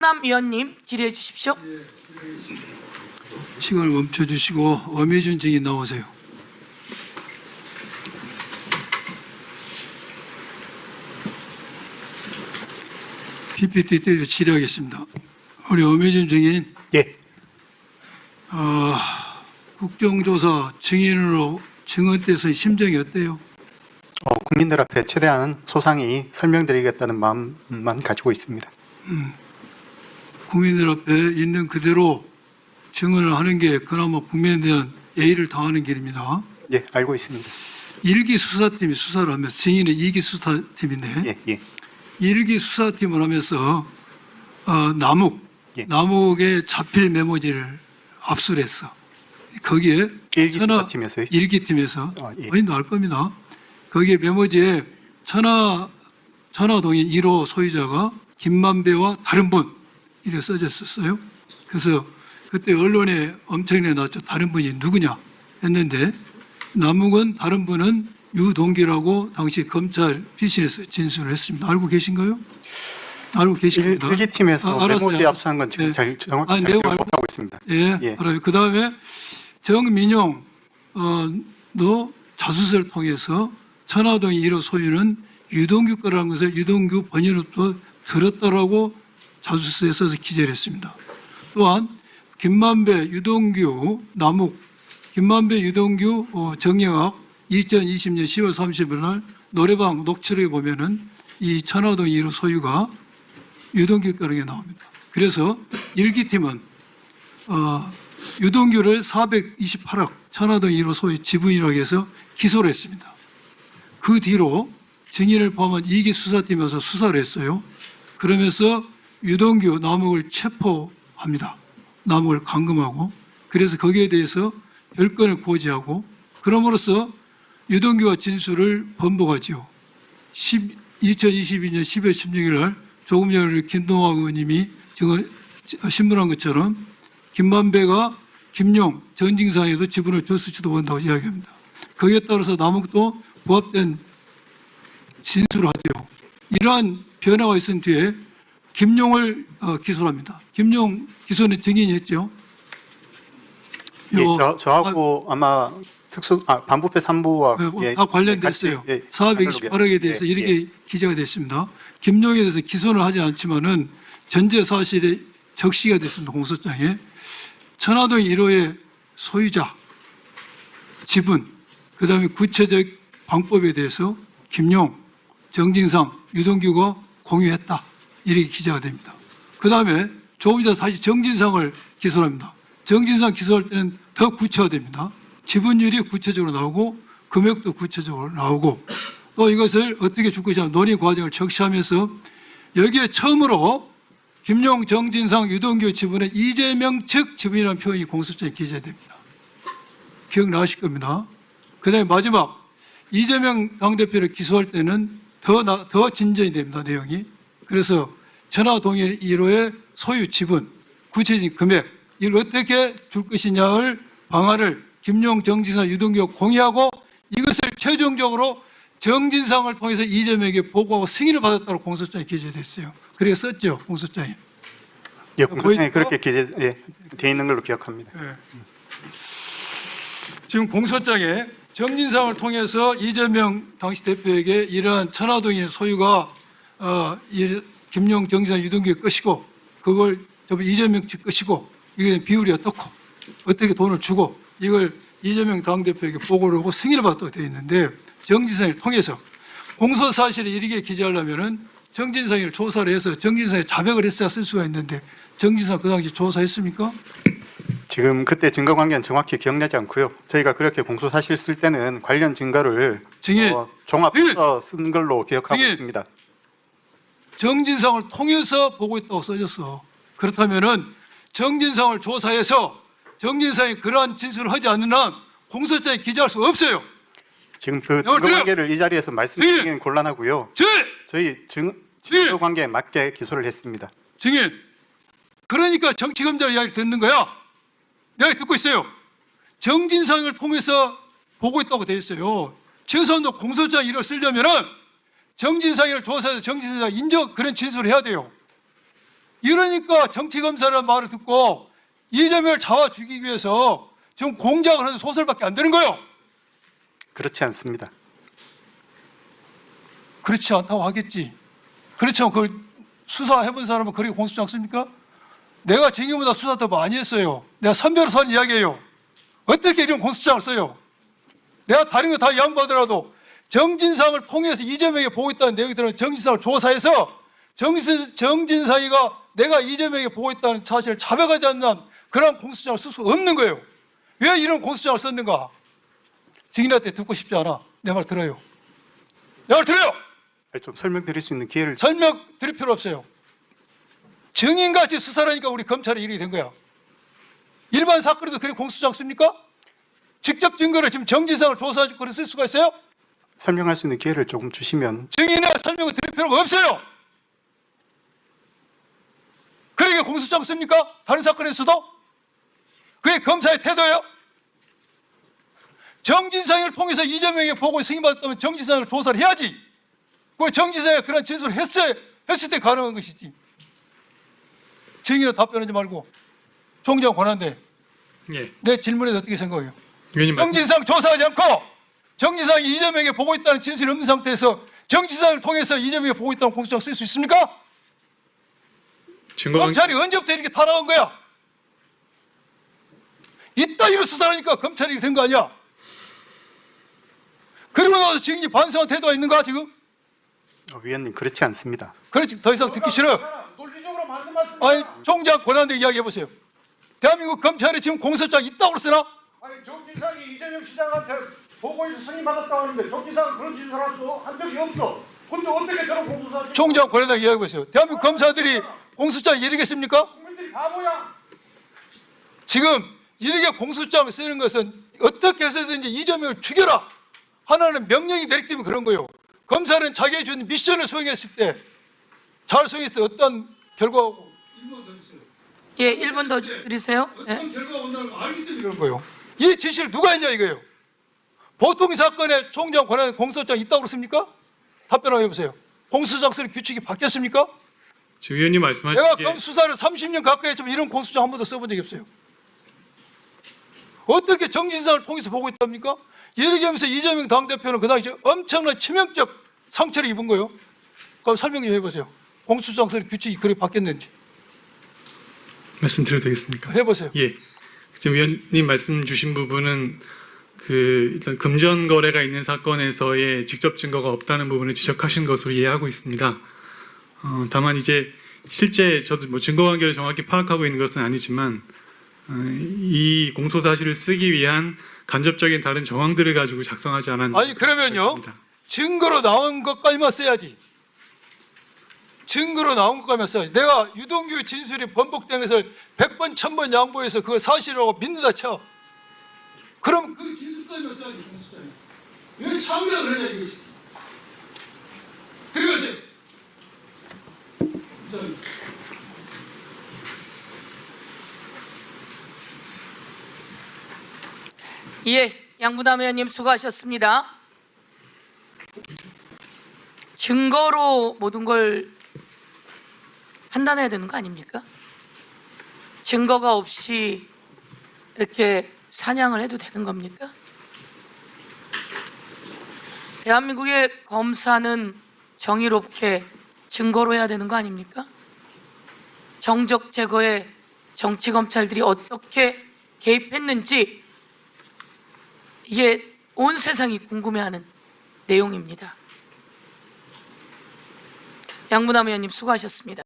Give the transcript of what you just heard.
남 의원님 질의해 주십시오. 시간을 멈춰주시고 엄혜준 증인 나오세요. PPT 때도 질의하겠습니다. 우리 엄혜준 증인, 예. 국정조사 증인으로 증언돼서 심정이 어때요? 국민들 앞에 최대한 소상히 설명드리겠다는 마음만 가지고 있습니다. 국민들 앞에 있는 그대로 증언을 하는 게 그나마 국민에 대한 예의를 다하는 길입니다. 예, 알고 있습니다. 1기 수사팀이 수사를 하면서 증인은 2기 수사팀인데 예, 예. 1기 수사팀을 하면서 예. 남욱의 자필 메모지를 압수를 했어. 거기에 1기 수사팀에서요? 1기 팀에서 예. 본인도 알 겁니다. 거기에 메모지에 천화동인 1호 소유자가 김만배와 다른 분 이렇게 써졌었어요. 그래서 그때 언론에 엄청나게 나왔죠. 다른 분이 누구냐 했는데 남욱은 다른 분은 유동기라고 당시 검찰 피신에서 진술을 했습니다. 알고 계신가요? 알고 계십니다. 1기 팀에서 알았어요. 메모지 압수한 건 지금 네. 정확히 잘 내용 기억 알고 못하고 있습니다. 예, 예. 알아요. 그 다음에 정민용 도 자수서를 통해서 천화동 1호 소유는 유동규 거라는 것을 유동규 본인으로부터 들었다라고 자수서에 써서 기재를 했습니다. 또한 김만배, 유동규, 남욱, 김만배, 유동규, 정영학 2020년 10월 30일 날 노래방 녹취록에 보면은 이 천화동 1호 소유가 유동규 거라는 게 나옵니다. 그래서 1기 팀은 유동규를 428억 천화동 1호 소유 지분이라고 해서 기소를 했습니다. 그 뒤로 증인을 포함한 2기 수사팀에서 수사를 했어요. 그러면서 유동규, 남욱을 체포합니다. 남욱을 감금하고 그래서 거기에 대해서 별건을 고지하고 그럼으로써 유동규와 진술을 번복하지요. 2022년 12월 16일 날 조금 전에 김동학 의원님이 신문한 것처럼 김만배가 김용 전징상에도 지분을 줬을지도 모른다고 이야기합니다. 거기에 따라서 남욱도 부합된 진술을 하죠. 이러한 변화가 있은 뒤에 김용을 기소합니다. 김용 기소는 증인이 했죠. 예, 저하고 아마 반부패 3부와 다 관련됐어요. 428억에 대해서 이렇게 기재가 됐습니다. 김용에 대해서 기소를 하지 않지만은 전제 사실에 적시가 됐습니다. 공소장에 천화동 1호의 소유자, 지분, 그다음에 구체적 방법에 대해서 김용, 정진상, 유동규가 공유했다. 이렇게 기재가 됩니다. 그다음에 조금 전에 다시 정진상을 기소합니다. 정진상 기소할 때는 더 구체화됩니다. 지분율이 구체적으로 나오고 금액도 구체적으로 나오고 또 이것을 어떻게 줄 것이냐 논의 과정을 적시하면서 여기에 처음으로 김용, 정진상, 유동규 지분은 이재명 측 지분이라는 표현이 공소장에 기재됩니다. 기억나실 겁니다. 그다음에 마지막 이재명 당대표를 기소할 때는 더 진전이 됩니다. 내용이. 그래서 천화동인 1호의 소유 지분, 구체적인 금액 이걸 어떻게 줄 것이냐를 방안을 김용, 정진상, 유동규가 공유하고 이것을 최종적으로 정진상을 통해서 이재명에게 보고하고 승인을 받았다고 공소장에 기재됐어요. 그래서 썼죠. 공소장에. 예, 공소장에 그렇게 기재되어 있는 걸로 기억합니다. 네. 지금 공소장에 정진상을 통해서 이재명 당시 대표에게 이러한 천화동의 소유가 김용, 정진상, 유동규의 것이고 그걸 이재명 측 것이고 이게 비율이 어떻게 돈을 주고 이걸 이재명 당대표에게 보고를 하고 승인을 받았다고 되어 있는데 정진상을 통해서 공소 사실을 이렇게 기재하려면은 정진상을 조사를 해서 정진상이 자백을 했어야 쓸 수가 있는데 정진상 그 당시 조사했습니까? 지금 그때 증거 관계는 정확히 기억나지 않고요. 저희가 그렇게 공소 사실 쓸 때는 관련 증거를 종합해서 쓴 걸로 기억하고 있습니다. 정진상을 통해서 보고했다고 써졌어. 그렇다면은 정진상을 조사해서 정진상이 그러한 진술을 하지 않는 한 공소장에 기재할 수 없어요. 지금 그 증거 관계를 이 자리에서 말씀드리기는 곤란하고요. 저희 증거 관계에 맞게 기소를 했습니다. 증인, 그러니까 정치검찰 이야기를 듣는 거야. 내가 듣고 있어요. 정진상을 통해서 보고했다고 돼 있어요. 최소한도 공소장 이를 쓰려면은 정진상을 조사해서 정진상이 인정 그런 진술을 해야 돼요. 이러니까 정치검사라는 말을 듣고 이재명을 잡아 죽이기 위해서 지금 공작을 하는 소설밖에 안 되는 거예요. 그렇지 않습니다. 그렇지 않다고 하겠지. 그렇지만 그걸 수사해본 사람은 그렇게 공소장 씁니까? 내가 징계보다 수사 더 많이 했어요. 내가 선배로서 하는 이야기예요. 어떻게 이런 공소장을 써요? 내가 다른 거 다 양보하더라도 정진상을 통해서 이재명에게 보고했다는 내용이 들어간 정진상을 조사해서 정진상이가 내가 이재명에게 보고했다는 사실을 자백하지 않는 그런 공소장을 쓸 수 없는 거예요. 왜 이런 공소장을 썼는가? 증인한테 듣고 싶지 않아. 내 말 들어요. 내 말 들어요. 좀 설명드릴 수 있는 기회를 설명 드릴 필요 없어요. 증인같이 수사하니까 우리 검찰이 이렇게 된 거야. 일반 사건에도 그렇게 공소장 씁니까? 직접 증거를 지금 정진상을 조사하고 그걸 쓸 수가 있어요? 설명할 수 있는 기회를 조금 주시면. 증인의 설명을 드릴 필요가 없어요. 그러게 공소장 씁니까? 다른 사건에서도? 그게 검사의 태도예요? 정진상을 통해서 이재명에게 보고 승인받았다면 정진상을 조사를 해야지. 그 정진상이 그런 진술을 했을 때 가능한 것이지. 증인은 답변하지 말고 총장 권한대. 예. 내 질문에 어떻게 생각해요? 의원님 말씀. 정진상 조사하지 않고 정진상이 이재명에게 보고 있다는 진술이 없는 상태에서 정진상을 통해서 이재명에게 보고 있다는 공소장 쓸 수 있습니까? 증거관 검찰이 언제부터 이렇게 타락한 거야? 이따위로 수사하니까 검찰이 된 거 아니야? 그러고 나서 증인이 반성한 태도가 있는가 지금? 위원님 그렇지 않습니다. 그렇지 더 이상 듣기 싫어. 논리적으로 맞는 말씀. 아니 총장 권한대 이야기해 보세요. 대한민국 검찰에 지금 공소장 있다고 쓰나? 아니 정진상이 이재명 시장한테 보고해서 승인받았다고 하는데 정진상은 그런 짓을 할 수 한 적이 없어. 근데 어떻게 저런 공소사? 총장 권한대 이야기해 보세요. 대한민국 검사들이 공소장 이르겠습니까? 국민들이 바보야. 지금 이렇게 공소장을 쓰는 것은 어떻게 해서든지 이재명을 죽여라 하나는 명령이 내리기 때문에 그런 거예요. 검사는 자기의 주는 미션을 수행했을 때 잘 수행했을 때 어떤 결과가 오고 1분 더 주세요. 예, 1분 더 드리세요. 예. 어떤 결과가 온다는 걸 알기 때문에 그런 거예요. 이 지시를 누가 했냐 이거예요. 보통 사건에 총장 권한에 공소장 있다고 그렇습니까? 답변을 해보세요. 공소장 쓰는 규칙이 바뀌었습니까? 주 의원님 내가 말씀하시기에 검 수사를 30년 가까이 했지만 이런 공소장 한 번도 써본 적이 없어요. 어떻게 정진상을 통해서 보고 있답니까? 이렇게 하면서 이재명 당대표는 그 당시에 엄청난 치명적 상처를 입은 거예요. 그럼 설명 좀 해보세요. 공소장 쓰는 규칙이 그렇게 바뀌었는지 말씀드려도 되겠습니까? 해보세요. 예. 지금 의원님 말씀 주신 부분은 그 일단 금전 거래가 있는 사건에서의 직접 증거가 없다는 부분을 지적하신 것으로 이해하고 있습니다. 다만 이제 실제 저도 뭐 증거 관계를 정확히 파악하고 있는 것은 아니지만 이 공소 사실을 쓰기 위한 간접적인 다른 정황들을 가지고 작성하지 않았나. 아니 그러면요 증거로 나온 것까지만 써야지. 증거로 나온 것까지만 써야지. 내가 유동규 진술이 번복된 것을 100번 1000번 양보해서 그거 사실이라고 믿는다 쳐. 그럼 그 진술까지만 써야지. 공소장에. 왜 참여를 하냐 이것이. 들어가세요. 예, 양부남 의원님 수고하셨습니다. 증거로 모든 걸 판단해야 되는 거 아닙니까? 증거가 없이 이렇게 사냥을 해도 되는 겁니까? 대한민국의 검사는 정의롭게 증거로 해야 되는 거 아닙니까? 정적 제거에 정치검찰들이 어떻게 개입했는지 이게 온 세상이 궁금해하는 내용입니다. 양부남 의원님 수고하셨습니다.